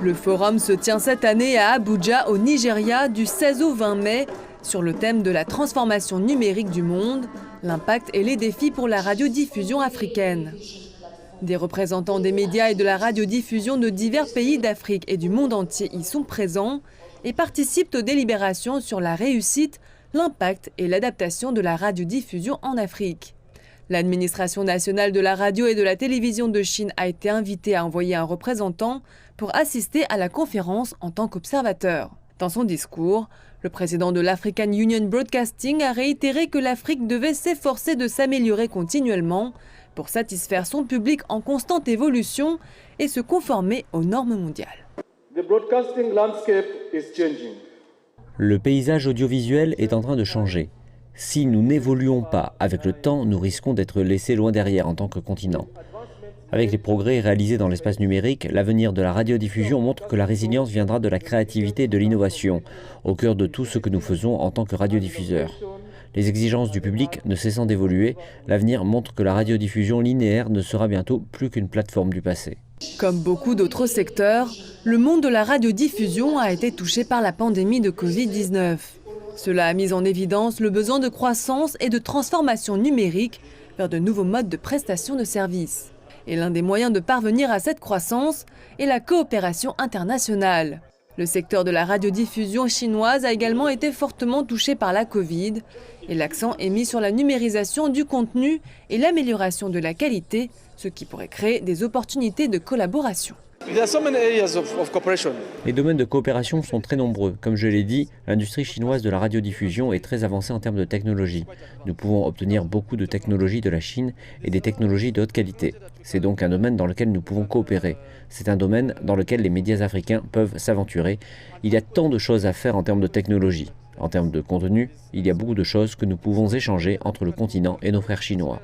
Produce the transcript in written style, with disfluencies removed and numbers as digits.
Le forum se tient cette année à Abuja, au Nigeria, du 16 au 20 mai, sur le thème de la transformation numérique du monde, l'impact et les défis pour la radiodiffusion africaine. Des représentants des médias et de la radiodiffusion de divers pays d'Afrique et du monde entier y sont présents et participent aux délibérations sur la réussite, l'impact et l'adaptation de la radiodiffusion en Afrique. L'administration nationale de la radio et de la télévision de Chine a été invitée à envoyer un représentant pour assister à la conférence en tant qu'observateur. Dans son discours, le président de l'African Union Broadcasting a réitéré que l'Afrique devait s'efforcer de s'améliorer continuellement pour satisfaire son public en constante évolution et se conformer aux normes mondiales. Le paysage audiovisuel est en train de changer. Si nous n'évoluons pas avec le temps, nous risquons d'être laissés loin derrière en tant que continent. Avec les progrès réalisés dans l'espace numérique, l'avenir de la radiodiffusion montre que la résilience viendra de la créativité et de l'innovation, au cœur de tout ce que nous faisons en tant que radiodiffuseurs. Les exigences du public ne cessant d'évoluer, l'avenir montre que la radiodiffusion linéaire ne sera bientôt plus qu'une plateforme du passé. Comme beaucoup d'autres secteurs, le monde de la radiodiffusion a été touché par la pandémie de Covid-19. Cela a mis en évidence le besoin de croissance et de transformation numérique vers de nouveaux modes de prestation de services. Et l'un des moyens de parvenir à cette croissance est la coopération internationale. Le secteur de la radiodiffusion chinoise a également été fortement touché par la Covid et l'accent est mis sur la numérisation du contenu et l'amélioration de la qualité, ce qui pourrait créer des opportunités de collaboration. Les domaines de coopération sont très nombreux. Comme je l'ai dit, l'industrie chinoise de la radiodiffusion est très avancée en termes de technologie. Nous pouvons obtenir beaucoup de technologies de la Chine et des technologies de haute qualité. C'est donc un domaine dans lequel nous pouvons coopérer. C'est un domaine dans lequel les médias africains peuvent s'aventurer. Il y a tant de choses à faire en termes de technologie. En termes de contenu, il y a beaucoup de choses que nous pouvons échanger entre le continent et nos frères chinois.